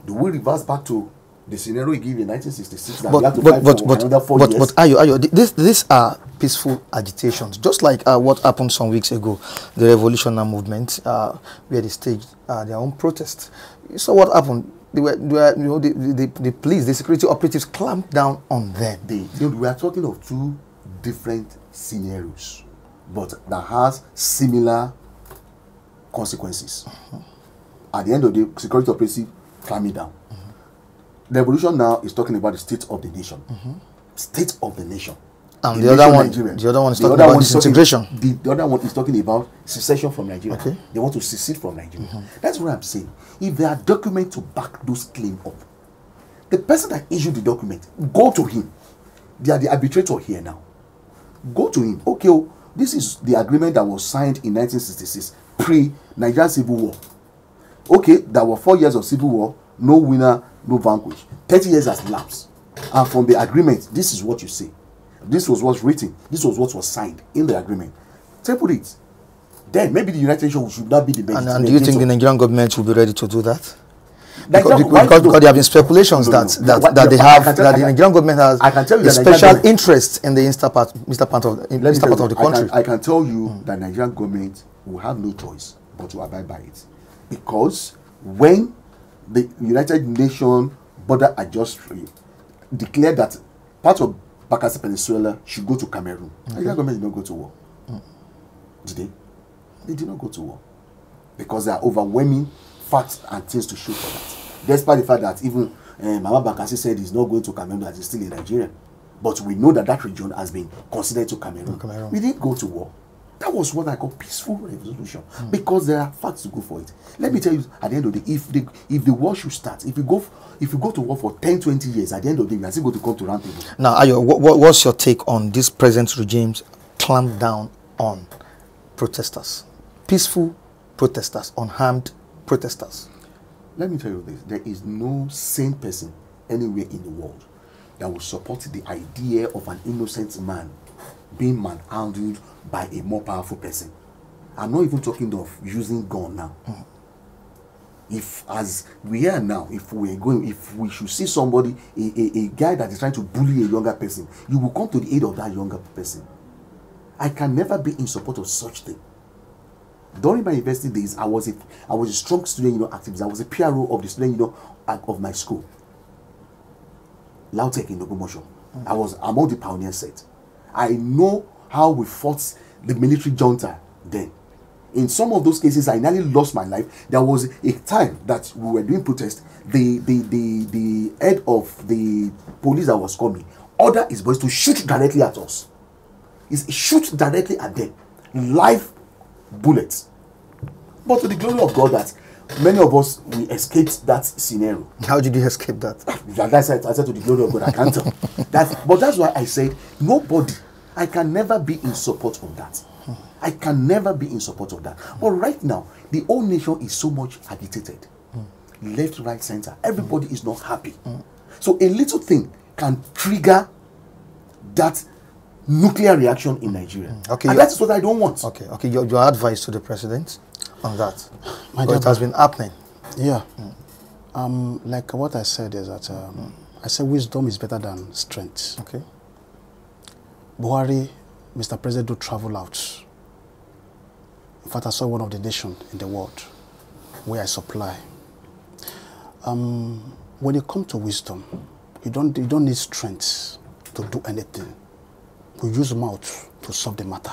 do we reverse back to the scenario we gave in 1966 that we have to fight for another 4 years? But Ayo, these are peaceful agitations, just like what happened some weeks ago, the revolutionary movement, where they staged their own protest. So what happened? The police, the security operatives clamped down on them. We are talking of two different scenarios, but that has similar consequences. At the end of the day, security operative clamping down. The revolution now is talking about the state of the nation. State of the nation. And the other one is talking about disintegration. The other one is talking about secession from Nigeria. They want to secede from Nigeria. That's what I'm saying. If there are documents to back those claims up, the person that issued the document, go to him. They are the arbitrator here now. Go to him. Okay, this is the agreement that was signed in 1966, pre-Nigerian Civil War. Okay, there were 4 years of civil war, no winner, no vanquish. 30 years has elapsed. And from the agreement, this is what you say. This was what's written. This was what was signed in the agreement. Table it. Then maybe the United Nations should not be the best. And do you think the Nigerian government will be ready to do that? Because there have been speculations that the Nigerian government has a special interest in the eastern part of the country. I can tell you that Nigerian government will have no choice but to abide by it, because when the United Nations border advisory declared that part of Bakassi Peninsula should go to Cameroon, Nigerian government did not go to war. Did they? They did not go to war, because there are overwhelming facts and things to show for that. Despite the fact that even Mama Bakassi said he's not going to Cameroon, that he's still in Nigeria. But we know that that region has been considered to Cameroon. We didn't go to war. That was what I call peaceful resolution, because there are facts to go for it. Let me tell you, at the end of the day, if the war should start, if you go to war for 10, 20 years, at the end of the day, we are still going to come to round table. Now, Ayo, what's your take on this present regime's clamp down on protesters, peaceful protesters, unharmed protesters? Let me tell you this: there is no sane person anywhere in the world that will support the idea of an innocent man being manhandled by a more powerful person. I'm not even talking of using gun now. If, as we are now, if we should see somebody, a guy that is trying to bully a younger person, you will come to the aid of that younger person. I can never be in support of such thing. During my university days, I was a strong student, activist. I was a PRO of the student, of my school. Lautech in Ogbomoso. I was among the pioneer set. I know how we fought the military junta then. In some of those cases, I nearly lost my life. There was a time that we were doing protest. The head of the police that was coming ordered his boys to shoot directly at us. Shoot directly at them. Live bullets. But to the glory of God, that many of us, we escaped that scenario. How did you escape that? Like I said to the glory of God, I can't tell. But that's why I said, nobody, I can never be in support of that. I can never be in support of that. But right now, the whole nation is so much agitated. Left, right, center. Everybody is not happy. So a little thing can trigger that nuclear reaction in Nigeria. Okay, and that's what I don't want. Okay. Your advice to the president on that? It has been happening. Yeah. Like what I said is that I said wisdom is better than strength. Okay. Buhari, Mr. President, do travel out. In fact, I saw one of the nations in the world where I supply. When you come to wisdom, you don't need strength to do anything. We use mouth to solve the matter.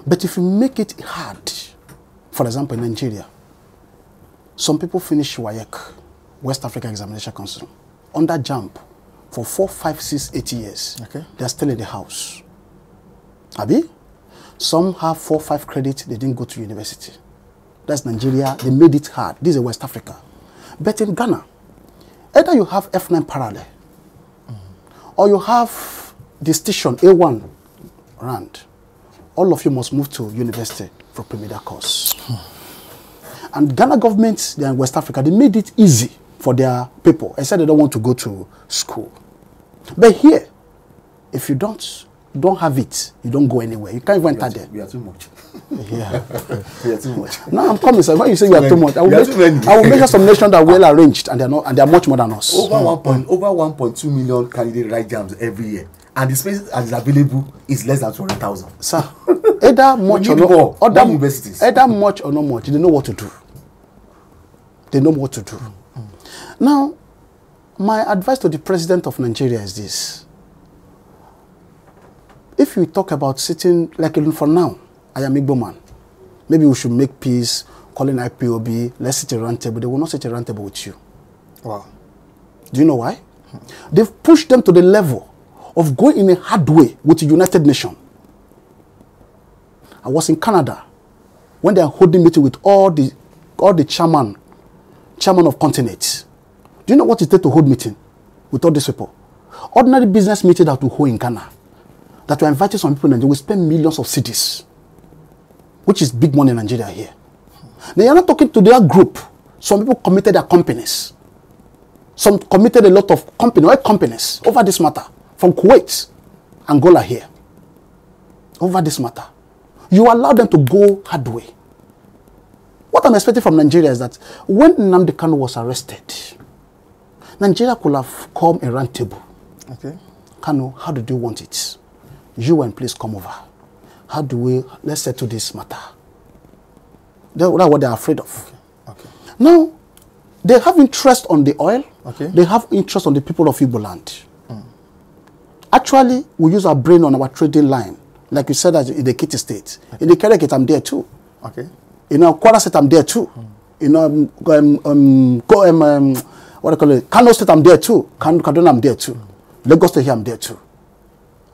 But if you make it hard, for example, in Nigeria, some people finish WAEC, West Africa Examination Council, under jump for 4, 5, 6, 8 years. Okay. They are still in the house. Abi? Some have 4, 5 credits, they didn't go to university. That's Nigeria, they made it hard. This is West Africa. But in Ghana, either you have F9 parallel, or you have the station A1 rand. All of you must move to university for pre-media course. And Ghana government, they are in West Africa, they made it easy for their people. I said they don't want to go to school. But here, if you don't have it, you don't go anywhere. You can't even enter there. We are too much. Yeah. We are too much. No, I'm coming, sir. When you say you are too much, I will measure some nations that are well arranged and they are much more than us. Over 1.2 million candidate write jams every year, and the space that is available is less than 200,000. Sir, either much or no, other universities. Either much or not much, they know what to do. They know what to do. Now, my advice to the president of Nigeria is this. If you talk about sitting, like even for now, I am Igbo man. Maybe we should make peace, calling IPOB, let's sit a round table. They will not sit a round table with you. Wow. Do you know why? They've pushed them to the level of going in a hard way with the United Nations. I was in Canada when they are holding meeting with all the chairman of continents. Do you know what it takes to hold meeting with all these people? Ordinary business meeting that we hold in Ghana, that we are inviting some people in Nigeria, we spend millions of cedis, which is big money in Nigeria here. They are not talking to their group. Some people committed their companies. Some committed a lot of companies over this matter. From Kuwait, Angola here. Over this matter. You allow them to go hard way. What I'm expecting from Nigeria is that when Nnamdi Kanu was arrested, Nigeria could have come a round table. Okay. Kanu, how do you want it? You and please come over. How do we, let's settle this matter. That's what they're afraid of. Okay. Now, they have interest on the oil. Okay. They have interest on the people of Igbo land. Actually, we use our brain on our trading line. Like you said that in the Kitty State. Okay. In the Kereket, I'm there too. Okay. In Kwara State, I'm there too. In what do you call it? Kano State, I'm there too. Kaduna, I'm there too. Lagos State here, I'm there too.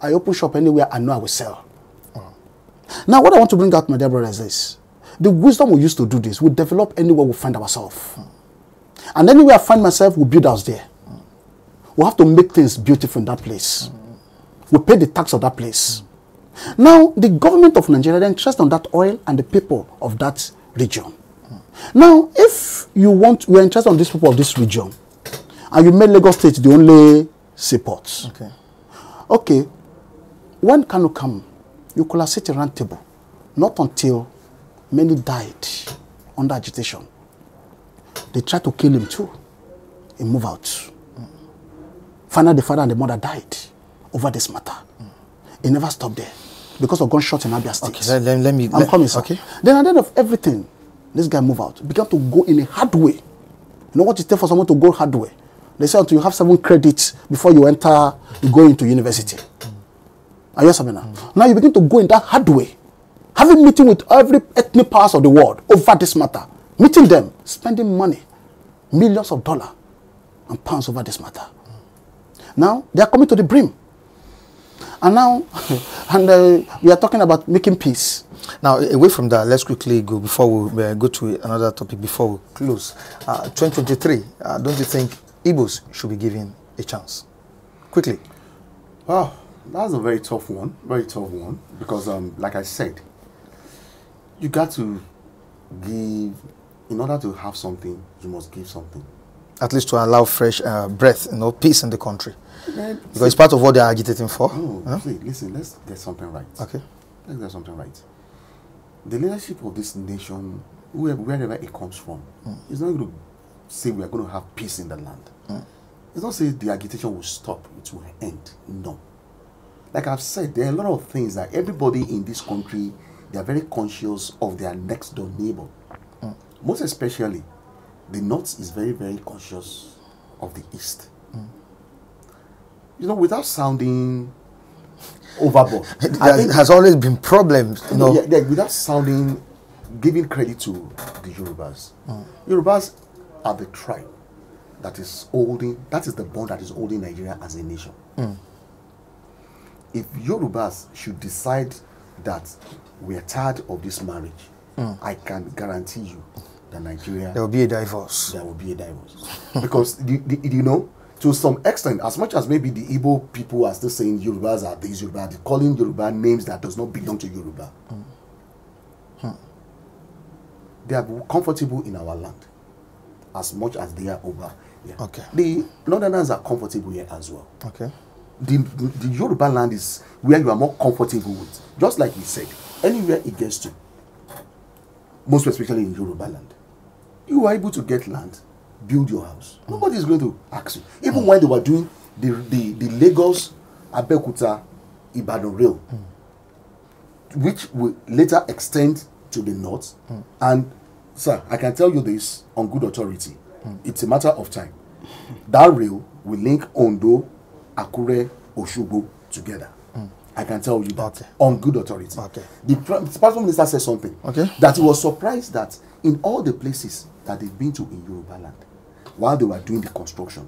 I open shop anywhere I know I will sell. Now, what I want to bring out, my dear brother, is this. The wisdom we used to do this, we develop anywhere we find ourselves. And anywhere I find myself, we build house there. We have to make things beautiful in that place. We pay the tax of that place. Now, the government of Nigeria, they're interested on that oil and the people of that region. Now, if you are interested on these people of this region, and you made Lagos State the only support. Okay. Okay, when Kanu come, you could have sit a round table. Not until many died under agitation. They tried to kill him too. He moved out. Finally, the father and the mother died over this matter. He never stopped there because of gunshot in Abia State. Okay, I'm coming, sir. Okay. Then at the end of everything, this guy moved out. Began to go in a hard way. You know what it takes for someone to go hard way? They say until you have 7 credits before you enter, you go into university. Are you something now? Now you begin to go in that hard way. Having meeting with every ethnic powers of the world over this matter. Meeting them, spending money, millions of dollars and pounds over this matter. Now, they are coming to the brim. And now, we are talking about making peace. Now, away from that, let's quickly go, before we go to another topic, before we close. 2023, don't you think Igbos should be given a chance? Quickly. Oh, That's a very tough one, because like I said, you got to give, in order to have something, you must give something. At least to allow fresh breath, peace in the country. Because it's part of what they are agitating for. No, see, listen, let's get something right. Okay. Let's get something right. The leadership of this nation, wherever it comes from, is not going to say we are going to have peace in the land. It's not saying the agitation will stop, it will end. No. Like I've said, there are a lot of things that everybody in this country, they are very conscious of their next door neighbor. Most especially, the North is very, very conscious of the East. Without sounding overboard. There has always been problems, without sounding, giving credit to the Yorubas. Yorubas are the tribe that is the bond that is holding Nigeria as a nation. If Yorubas should decide that we are tired of this marriage, I can guarantee you that Nigeria... There will be a divorce. There will be a divorce. Because, to some extent, as much as maybe the Igbo people are still saying Yorubas are these Yoruba, they're calling Yoruba names that does not belong to Yoruba. They are comfortable in our land as much as they are over here. Okay. The Northerners are comfortable here as well. Okay. The Yoruba land is where you are more comfortable with. Just like he said, anywhere it gets to, most especially in Yoruba land, you are able to get land, build your house. Nobody is going to ask you. Even when they were doing the Lagos Abeokuta Ibadan rail, which will later extend to the north. And sir, I can tell you this on good authority. It's a matter of time. That rail will link Ondo, Akure, Osogbo together. I can tell you that on good authority. Okay. The Prime Minister said something that he was surprised that in all the places that they've been to in Yoruba land, while they were doing the construction,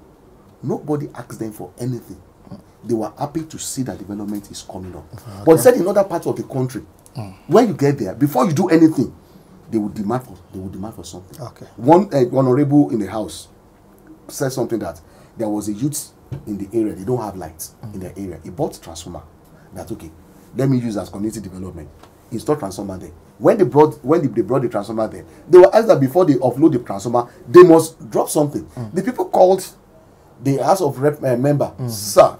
nobody asked them for anything. They were happy to see that development is coming up. But he said in other parts of the country, when you get there, before you do anything, they will demand for something. Okay. One honorable in the house said something that there was a youth in the area, they don't have lights in their area. He bought a transformer. That's okay. Let me use as community development. Install transformer there. When they brought the transformer there, they were asked that before they offload the transformer, they must drop something. The people called the House of Rep member, sir,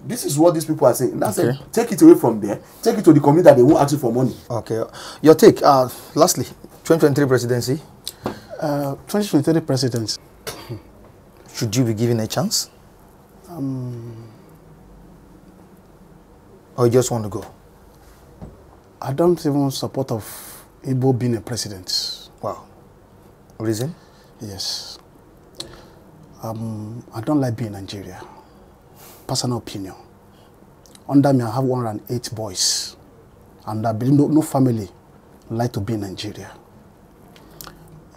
this is what these people are saying. And I said, take it away from there, take it to the community that they won't ask you for money. Okay. Your take, lastly, 2023 presidency? 2023 presidency. Should you be given a chance? Or you just want to go? I don't even support of Ibo being a president. Wow. Reason? Yes. I don't like being in Nigeria. Personal opinion. Under me, I have 108 boys. And I believe no family like to be in Nigeria.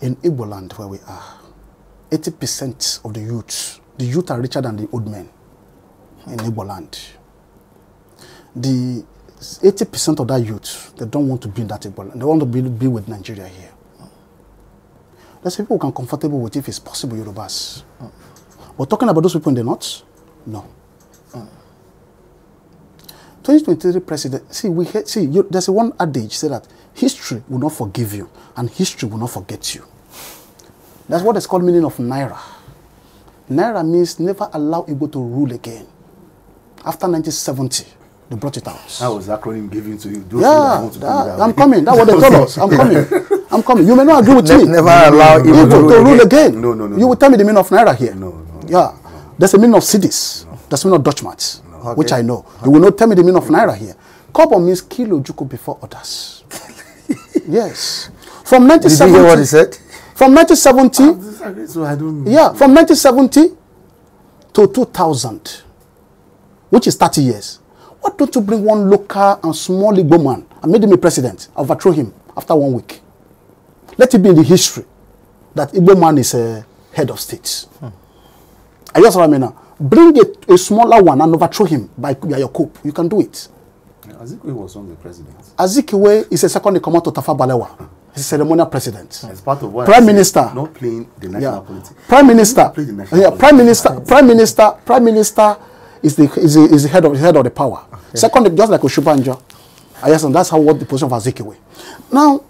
In Igbo land, where we are, 80% of the youth are richer than the old men in Igbo land. The 80% of that youth, they don't want to be in that Igbo land. They want to be with Nigeria here. There's people who can comfortable with if it's possible, Yorubas. We're talking about those people in the north? No. 2023 president, there's a one adage say that history will not forgive you and history will not forget you. That's what is called meaning of Naira. Naira means never allow Igbo to rule again. After 1970, they brought it out. That was acronym given to you. I'm coming. That's what they told us. I'm coming. I'm coming. You may not agree with me. Never allow Igbo to rule again. No. You will tell me the meaning of Naira here. No. Yeah. There's a meaning of cedis. There's a meaning of Dutch mats, which I know. You will not tell me the meaning of Naira here. Kobo means kilo juku before others. Yes. From 1970. Did you hear what he said? From 1970. So I don't. Yeah. From 1970 to 2000, which is 30 years. Why don't you bring one local and small Igbo man and make him a president? Overthrow him after 1 week. Let it be in the history that Igbo man is a head of state. I just what I mean now. Bring a smaller one and overthrow him by your coup. You can do it. Azikiwe was on the president. Azikiwe is a second in command to Tafawa Balewa. He's a ceremonial president. As part of what Prime Minister. Not playing the national politics. Prime Minister. Prime Minister is the head of the power. Second, just like Oshubanjo. Yes, and that's how what the position of Azikiwe. Now,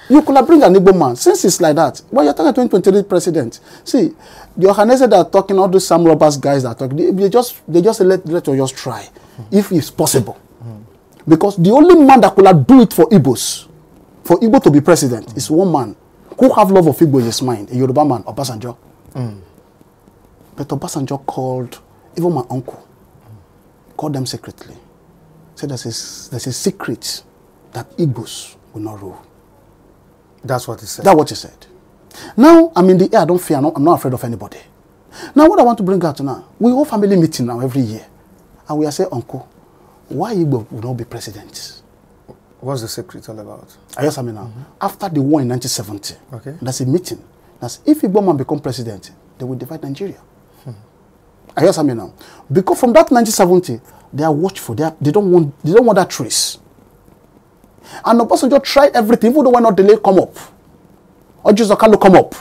you could have bring an Igbo man. Since it's like that, when you're talking 2023 president, see, the organizers that are talking, all those Sam Roberts guys that are talking, they just let us just try, if it's possible. Because the only man that could have do it for Igbos, for Igbo to be president, is one man who have love of Igbo in his mind, a Yoruba man, Obasanjo. But Obasanjo called, even my uncle, called them secretly. Said there's a secret that Igbos will not rule. That's what he said. That's what he said. Now, I'm in the air, I don't fear, I'm not afraid of anybody. Now, what I want to bring out now, we hold family meeting now every year. And we are saying, Uncle, why Igbo will not be president? What's the secret all about? I guess I mean now, after the war in 1970, okay, there's a meeting. That's if Igbo man become president, they will divide Nigeria. I guess I mean now. Because from that 1970, they are watchful. They don't want that trace. And Obasanjo tried everything, even though when not delay come up. Or just Kanu come up.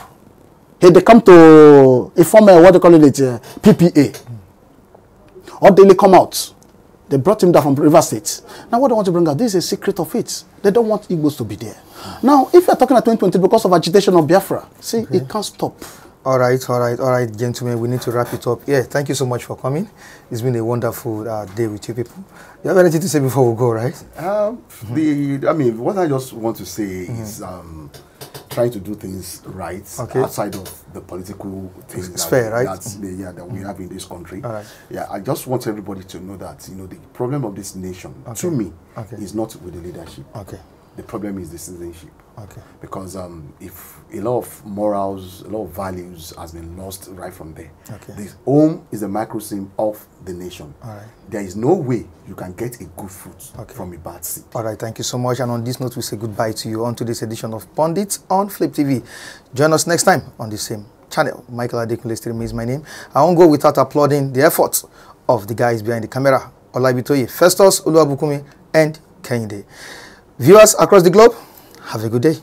Hey, they come to a former, what they call it, PPA. Or delay come out. They brought him down from River State. Now what I want to bring out, this is a secret of it. They don't want Igbos to be there. Now, if you're talking at 2020 because of agitation of Biafra, see, it can't stop. All right, gentlemen, we need to wrap it up. Yeah, thank you so much for coming. It's been a wonderful day with you people. You have anything to say before we go, right? I mean, what I just want to say is trying to do things right outside of the political things that we have in this country. All right. Yeah, I just want everybody to know that, you know, the problem of this nation, to me, is not with the leadership. Okay. The problem is the citizenship. Okay. Because if a lot of morals, a lot of values has been lost right from there. Okay. The home is a microcosm of the nation. All right. There is no way you can get a good fruit from a bad seed. All right, thank you so much. And on this note, we say goodbye to you on today's edition of Pundits on Flip TV. Join us next time on the same channel. Michael Adekunle is my name. I won't go without applauding the efforts of the guys behind the camera, Olabitoye, Festus, Oluwabukumi, and Kehinde. Viewers across the globe, have a good day.